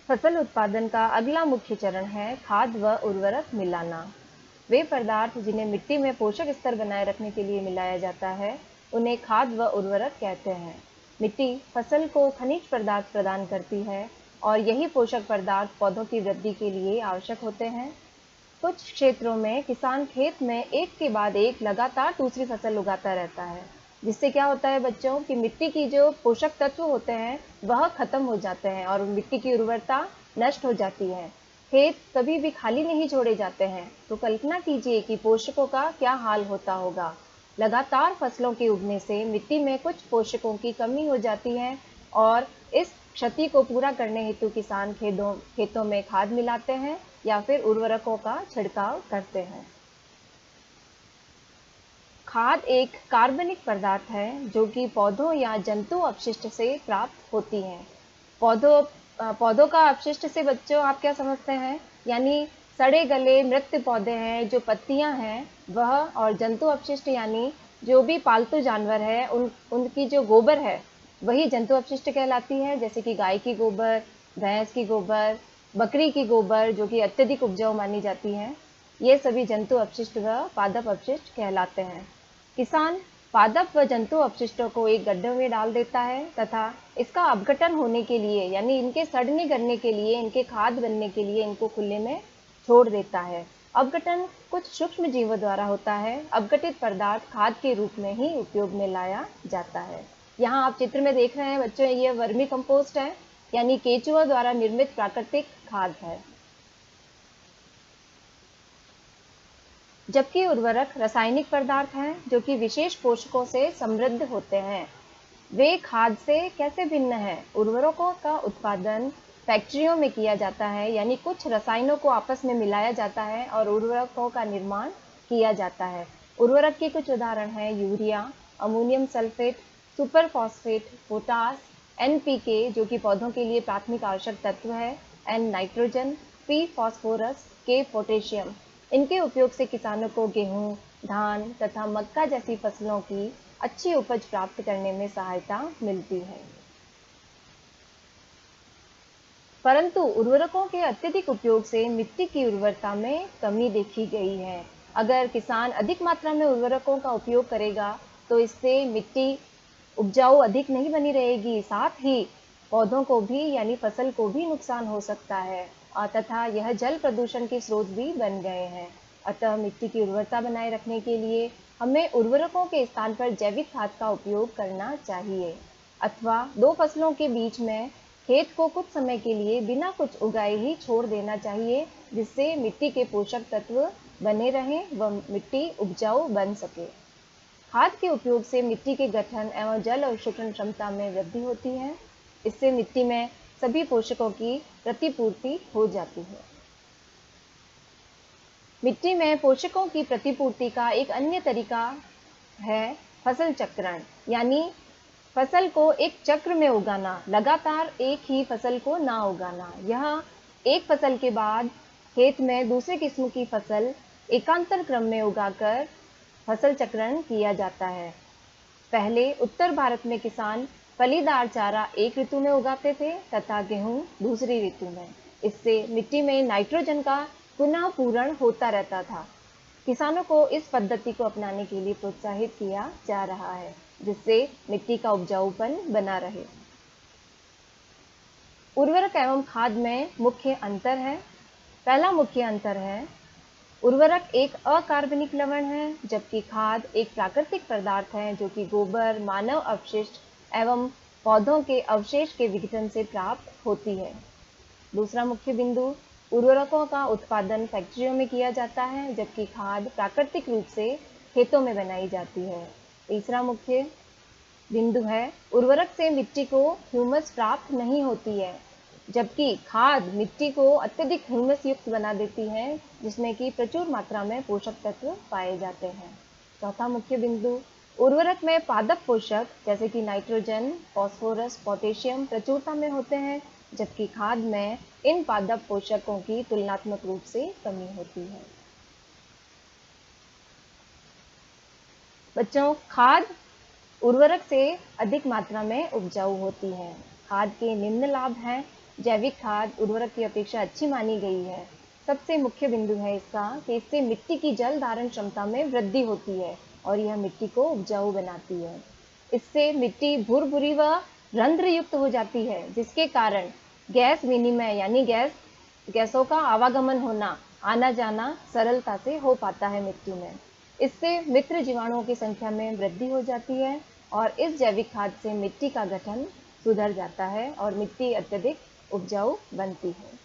फसल उत्पादन का अगला मुख्य चरण है खाद व उर्वरक मिलाना। वे पदार्थ जिन्हें मिट्टी में पोषक स्तर बनाए रखने के लिए मिलाया जाता है, उन्हें खाद व उर्वरक कहते हैं। मिट्टी फसल को खनिज पदार्थ प्रदान करती है और यही पोषक पदार्थ पौधों की वृद्धि के लिए आवश्यक होते हैं। कुछ क्षेत्रों में किसान खेत में एक के बाद एक लगातार दूसरी फसल उगाता रहता है, जिससे क्या होता है बच्चों कि मिट्टी की जो पोषक तत्व होते हैं वह खत्म हो जाते हैं और मिट्टी की उर्वरता नष्ट हो जाती है। खेत कभी भी खाली नहीं छोड़े जाते हैं, तो कल्पना कीजिए कि पोषकों का क्या हाल होता होगा। लगातार फसलों के उगने से मिट्टी में कुछ पोषकों की कमी हो जाती है और इस क्षति को पूरा करने हेतु किसान खेतों में खाद मिलाते हैं या फिर उर्वरकों का छिड़काव करते हैं। खाद एक कार्बनिक पदार्थ है जो कि पौधों या जंतु अपशिष्ट से प्राप्त होती है। पौधों का अपशिष्ट से बच्चों आप क्या समझते हैं? यानी सड़े गले मृत पौधे हैं, जो पत्तियां हैं वह, और जंतु अपशिष्ट यानी जो भी पालतू जानवर है उनकी जो गोबर है वही जंतु अपशिष्ट कहलाती है, जैसे कि गाय की गोबर, भैंस की गोबर, बकरी की गोबर जो कि अत्यधिक उपजाऊ मानी जाती है। ये सभी जंतु अपशिष्ट व पादप अपशिष्ट कहलाते हैं। किसान पादप व जंतु अपशिष्टों को एक गड्ढे में डाल देता है तथा इसका अपघटन होने के लिए यानी इनके सड़ने गलने के लिए, इनके खाद बनने के लिए इनको खुले में छोड़ देता है। अपघटन कुछ सूक्ष्म जीवों द्वारा होता है। अपघटित पदार्थ खाद के रूप में ही उपयोग में लाया जाता है। यहाँ आप चित्र में देख रहे हैं बच्चों, ये वर्मी कंपोस्ट है, यानी केचुआ द्वारा निर्मित प्राकृतिक खाद है। जबकि उर्वरक रासायनिक पदार्थ हैं जो कि विशेष पोषकों से समृद्ध होते हैं। वे खाद से कैसे भिन्न है? उर्वरकों का उत्पादन फैक्ट्रियों में किया जाता है, यानी कुछ रसायनों को आपस में मिलाया जाता है और उर्वरकों का निर्माण किया जाता है। उर्वरक के कुछ उदाहरण हैं urea, ammonium sulphate, super phosphate, potash, NPK जो कि पौधों के लिए प्राथमिक आवश्यक तत्व है, एन नाइट्रोजन, पी फॉस्फोरस, के पोटेशियम। इनके उपयोग से किसानों को गेहूं, धान तथा मक्का जैसी फसलों की अच्छी उपज प्राप्त करने में सहायता मिलती है। परंतु उर्वरकों के अत्यधिक उपयोग से मिट्टी की उर्वरता में कमी देखी गई है। अगर किसान अधिक मात्रा में उर्वरकों का उपयोग करेगा तो इससे मिट्टी उपजाऊ अधिक नहीं बनी रहेगी, साथ ही पौधों को भी यानी फसल को भी नुकसान हो सकता है तथा यह जल प्रदूषण के स्रोत भी बन गए हैं। अतः मिट्टी की उर्वरता बनाए रखने के लिए हमें उर्वरकों के स्थान पर जैविक खाद का उपयोग करना चाहिए, अथवा दो फसलों के बीच में खेत को कुछ समय के लिए बिना कुछ उगाए ही छोड़ देना चाहिए, जिससे मिट्टी के पोषक तत्व बने रहें व मिट्टी उपजाऊ बन सके। खाद के उपयोग से मिट्टी के गठन एवं जल अवशोषण क्षमता में वृद्धि होती है। इससे मिट्टी में सभी पोषकों की प्रतिपूर्ति हो जाती है। मिट्टी में पोषकों की प्रतिपूर्ति का एक अन्य तरीका है फसल चक्रण, यानी फसल को एक चक्र में उगाना, लगातार एक ही फसल को ना उगाना। यह एक फसल के बाद खेत में दूसरे किस्म की फसल एकांतर क्रम में उगाकर फसल चक्रण किया जाता है। पहले उत्तर भारत में किसान फलीदार चारा एक ऋतु में उगाते थे तथा गेहूं दूसरी ऋतु में। इससे मिट्टी में नाइट्रोजन का पुनः पूरण होता रहता था। किसानों को इस पद्धति को अपनाने के लिए प्रोत्साहित किया जा रहा है, जिससे मिट्टी का उपजाऊपन बना रहे। उर्वरक एवं खाद में मुख्य अंतर है। पहला मुख्य अंतर है, उर्वरक एक अकार्बनिक लवण है, जबकि खाद एक प्राकृतिक पदार्थ है जो कि गोबर, मानव अपशिष्ट एवं पौधों के अवशेष के विघटन से प्राप्त होती है। दूसरा मुख्य बिंदु, उर्वरकों का उत्पादन फैक्ट्रियों में किया जाता है, जबकि खाद प्राकृतिक रूप से खेतों में बनाई जाती है। तीसरा मुख्य बिंदु है, उर्वरक से मिट्टी को ह्यूमस प्राप्त नहीं होती है, जबकि खाद मिट्टी को अत्यधिक ह्यूमस युक्त बना देती है, जिसमें कि प्रचुर मात्रा में पोषक तत्व पाए जाते हैं। चौथा मुख्य बिंदु, उर्वरक में पादप पोषक जैसे कि नाइट्रोजन, फास्फोरस, पोटेशियम प्रचुरता में होते हैं, जबकि खाद में इन पादप पोषकों की तुलनात्मक रूप से कमी होती है। बच्चों, खाद उर्वरक से अधिक मात्रा में उपजाऊ होती है। खाद के निम्न लाभ हैं, जैविक खाद उर्वरक की अपेक्षा अच्छी मानी गई है। सबसे मुख्य बिंदु है इसका कि इससे मिट्टी की जल धारण क्षमता में वृद्धि होती है और यह मिट्टी को उपजाऊ बनाती है। इससे मिट्टी भुरभुरी व रंध्र युक्त हो जाती है, जिसके कारण गैस विनिमय यानी गैसों का आवागमन होना, आना जाना सरलता से हो पाता है मिट्टी में। इससे मित्र जीवाणुओं की संख्या में वृद्धि हो जाती है और इस जैविक खाद से मिट्टी का गठन सुधर जाता है और मिट्टी अत्यधिक उपजाऊ बनती है।